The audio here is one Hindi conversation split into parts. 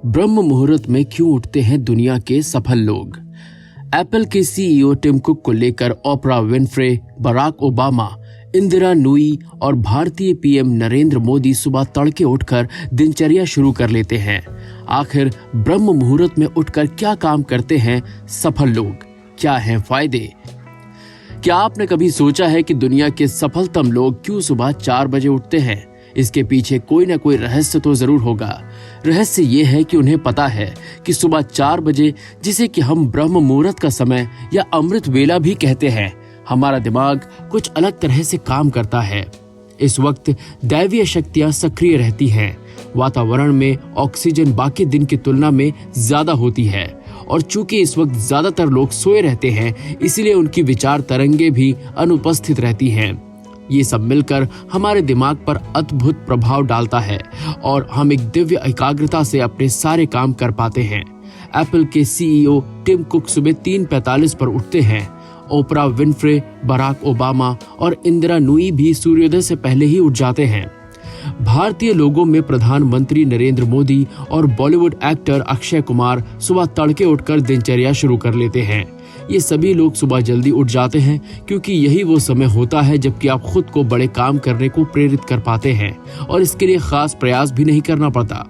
ब्रह्म मुहूर्त में क्यों उठते हैं दुनिया के सफल लोग। एप्पल के सीईओ टिम कुक को लेकर Oprah Winfrey, Barack Obama, Indra Nooyi और भारतीय पीएम नरेंद्र मोदी सुबह तड़के उठकर दिनचर्या शुरू कर लेते हैं। आखिर ब्रह्म मुहूर्त में उठकर क्या काम करते हैं सफल लोग, क्या हैं फायदे? क्या आपने कभी सोचा है कि दुनिया के सफलतम लोग क्यों सुबह 4 बजे उठते हैं? इसके पीछे कोई ना कोई रहस्य तो जरूर होगा। रहस्य ये है कि उन्हें पता है कि सुबह 4 बजे, जिसे कि हम ब्रह्म मुहूर्त का समय या अमृत वेला भी कहते हैं, हमारा दिमाग कुछ अलग तरह से काम करता है। इस वक्त दैवीय शक्तियां सक्रिय रहती हैं। वातावरण में ऑक्सीजन बाकी दिन की तुलना में ज्यादा होती है और चूंकि इस वक्त ज्यादातर लोग सोए रहते हैं, इसलिए उनकी विचार तरंगे भी अनुपस्थित रहती हैं। ये सब मिलकर हमारे दिमाग पर अद्भुत प्रभाव डालता है और हम एक दिव्य एकाग्रता से अपने सारे काम कर पाते हैं। एप्पल के सीईओ टिम कुक सुबह 3:45 पर उठते हैं। ओपरा विनफ्रे, बराक ओबामा और इंदिरा नूई भी सूर्योदय से पहले ही उठ जाते हैं। भारतीय लोगों में प्रधानमंत्री नरेंद्र मोदी और बॉलीवुड एक्टर अक्षय कुमार सुबह तड़के उठकर दिनचर्या शुरू कर लेते हैं। ये सभी लोग सुबह जल्दी उठ जाते हैं क्योंकि यही वो समय होता है जबकि आप खुद को बड़े काम करने को प्रेरित कर पाते हैं और इसके लिए खास प्रयास भी नहीं करना पड़ता।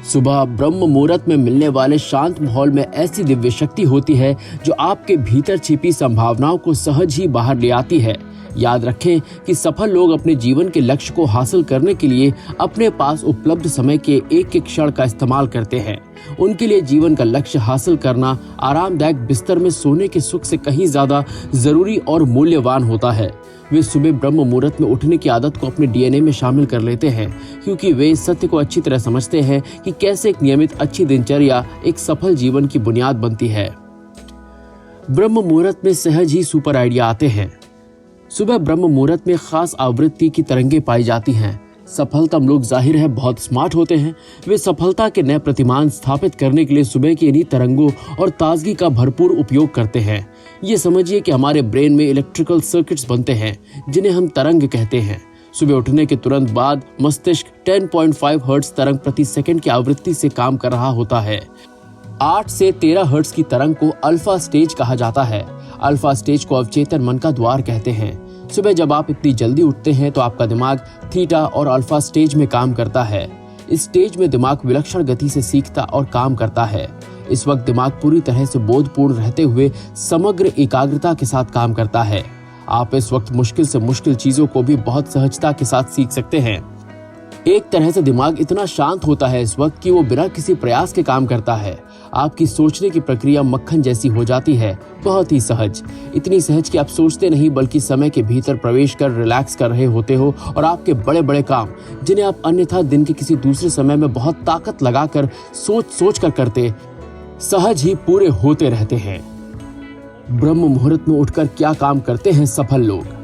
सुबह ब्रह्म मुहूर्त में मिलने वाले शांत माहौल में ऐसी दिव्य शक्ति होती है जो आपके भीतर छिपी संभावनाओं को सहज ही बाहर ले आती है। याद रखें कि सफल लोग अपने जीवन के लक्ष्य को हासिल करने के लिए अपने पास उपलब्ध समय के एक एक क्षण का इस्तेमाल करते हैं। उनके लिए जीवन का लक्ष्य हासिल करना आरामदायक बिस्तर में सोने के सुख से कहीं ज्यादा जरूरी और मूल्यवान होता है। वे सुबह ब्रह्म मुहूर्त में उठने की आदत को अपने डीएनए में शामिल कर लेते हैं क्योंकि वे इस सत्य को अच्छी तरह समझते हैं कि कैसे एक नियमित अच्छी दिनचर्या एक सफल जीवन की बुनियाद बनती है। ब्रह्म मुहूर्त में सहज ही सुपर आइडिया आते हैं। सुबह ब्रह्म मुहूर्त में खास आवृत्ति की तरंगे पाई जाती हैं। सफलतम लोग जाहिर है बहुत स्मार्ट होते हैं। वे सफलता के नए प्रतिमान स्थापित करने के लिए सुबह की इन्हीं तरंगों और ताजगी का भरपूर उपयोग करते हैं। ये समझिए कि हमारे ब्रेन में इलेक्ट्रिकल सर्किट्स बनते हैं जिन्हें हम तरंग कहते हैं। सुबह उठने के तुरंत बाद मस्तिष्क 10.5 हर्ट्ज तरंग प्रति सेकंड की आवृत्ति से काम कर रहा होता है। 8 से 13 हर्ट्ज की तरंग को अल्फा स्टेज कहा जाता है। अल्फा स्टेज को अवचेतन मन का द्वार कहते हैं। सुबह जब आप इतनी जल्दी उठते हैं तो आपका दिमाग थीटा और अल्फा स्टेज में काम करता है। इस स्टेज में दिमाग विलक्षण गति से सीखता और काम करता है। इस वक्त दिमाग पूरी तरह से बोधपूर्ण रहते हुए समग्र एकाग्रता के साथ काम करता है। आप इस वक्त मुश्किल से मुश्किल चीजों को भी बहुत सहजता के साथ सीख सकते हैं। एक तरह से दिमाग इतना शांत होता है इस वक्त कि वो बिना किसी प्रयास के काम करता है। आपकी सोचने की प्रक्रिया मक्खन जैसी हो जाती है, बहुत ही सहज। इतनी सहज कि आप सोचते नहीं बल्कि समय के भीतर प्रवेश कर रिलैक्स कर रहे होते हो और आपके बड़े बड़े काम जिन्हें आप अन्यथा दिन के किसी दूसरे समय में बहुत ताकत लगाकर सोच कर करते, सहज ही पूरे होते रहते हैं। ब्रह्म मुहूर्त में उठकर क्या काम करते हैं सफल लोग।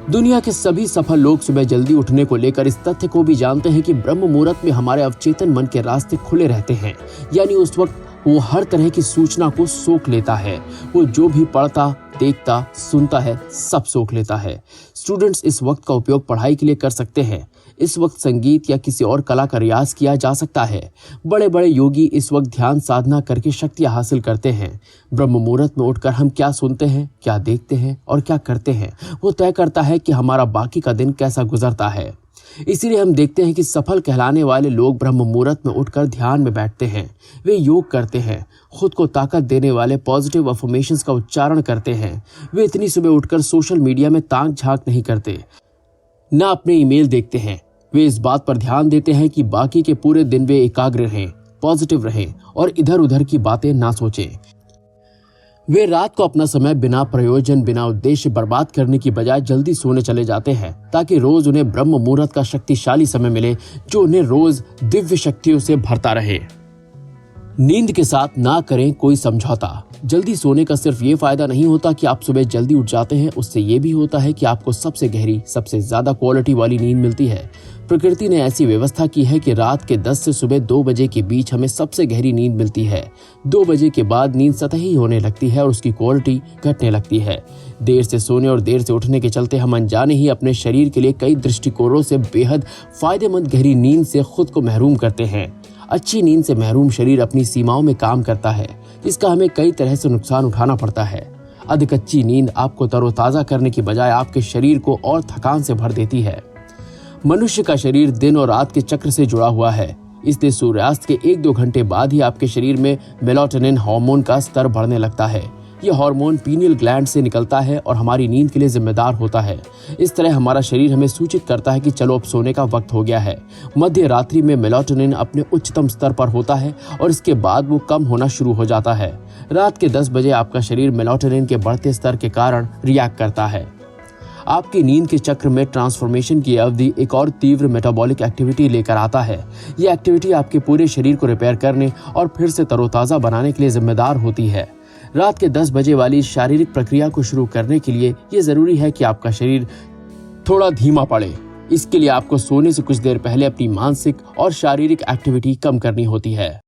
दुनिया के सभी सफल लोग सुबह जल्दी उठने को लेकर इस तथ्य को भी जानते हैं कि ब्रह्म मुहूर्त में हमारे अवचेतन मन के रास्ते खुले रहते हैं। यानी उस वक्त वो हर तरह की सूचना को सोख लेता है। वो जो भी पढ़ता, देखता, सुनता है, सब सोख लेता है। स्टूडेंट्स इस वक्त का उपयोग पढ़ाई के लिए कर सकते हैं। इस वक्त संगीत या किसी और कला का रियाज किया जा सकता है। बड़े बड़े योगी इस वक्त ध्यान साधना करके शक्तियां हासिल करते हैं। ब्रह्म मुहूर्त में उठकर हम क्या सुनते हैं, क्या देखते हैं और क्या करते हैं, वो तय करता है कि हमारा बाकी का दिन कैसा गुजरता है। इसीलिए हम देखते हैं कि सफल कहलाने वाले लोग ब्रह्म मुहूर्त में उठकर ध्यान में बैठते हैं। वे योग करते हैं, खुद को ताकत देने वाले पॉजिटिव अफर्मेशंस का उच्चारण करते हैं। वे इतनी सुबह उठकर सोशल मीडिया में ताक झांक नहीं करते, न अपने ईमेल देखते हैं। वे इस बात पर ध्यान देते हैं कि बाकी के पूरे दिन वे एकाग्र रहें, पॉजिटिव रहें और इधर उधर की बातें ना सोचें। वे रात को अपना समय बिना प्रयोजन, बिना उद्देश्य बर्बाद करने की बजाय जल्दी सोने चले जाते हैं ताकि रोज उन्हें ब्रह्म मुहूर्त का शक्तिशाली समय मिले जो उन्हें रोज दिव्य शक्तियों से भरता रहे। नींद के साथ ना करें कोई समझौता। जल्दी सोने का सिर्फ ये फायदा नहीं होता कि आप सुबह जल्दी उठ जाते हैं, उससे ये भी होता है कि आपको सबसे गहरी, सबसे ज्यादा क्वालिटी वाली नींद मिलती है। प्रकृति ने ऐसी व्यवस्था की है कि रात के 10 से सुबह 2 बजे के बीच हमें सबसे गहरी नींद मिलती है। 2 बजे के बाद नींद सतही होने लगती है और उसकी क्वालिटी घटने लगती है। देर से सोने और देर से उठने के चलते हम अनजाने ही अपने शरीर के लिए कई दृष्टिकोणों से बेहद फायदेमंद गहरी नींद से खुद को महरूम करते हैं। अच्छी नींद से महरूम शरीर अपनी सीमाओं में काम करता है, जिसका हमें कई तरह से नुकसान उठाना पड़ता है। अधिक अच्छी नींद आपको तरोताजा करने की बजाय आपके शरीर को और थकान से भर देती है। मनुष्य का शरीर दिन और रात के चक्र से जुड़ा हुआ है, इसलिए सूर्यास्त के 1-2 घंटे बाद ही आपके शरीर में मेलाटोनिन हार्मोन का स्तर बढ़ने लगता है। यह हार्मोन पीनियल ग्लैंड से निकलता है और हमारी नींद के लिए जिम्मेदार होता है। इस तरह हमारा शरीर हमें सूचित करता है कि चलो अब सोने का वक्त हो गया है। मध्य रात्रि में मेलाटोनिन अपने उच्चतम स्तर पर होता है और इसके बाद वो कम होना शुरू हो जाता है। रात के 10 बजे आपका शरीर मेलाटोनिन के बढ़ते स्तर के कारण रिएक्ट करता है। आपकी नींद के चक्र में ट्रांसफॉर्मेशन की अवधि एक और तीव्र मेटाबॉलिक एक्टिविटी लेकर आता है। यह एक्टिविटी आपके पूरे शरीर को रिपेयर करने और फिर से तरोताजा बनाने के लिए जिम्मेदार होती है। रात के 10 बजे वाली शारीरिक प्रक्रिया को शुरू करने के लिए ये जरूरी है कि आपका शरीर थोड़ा धीमा पड़े। इसके लिए आपको सोने से कुछ देर पहले अपनी मानसिक और शारीरिक एक्टिविटी कम करनी होती है।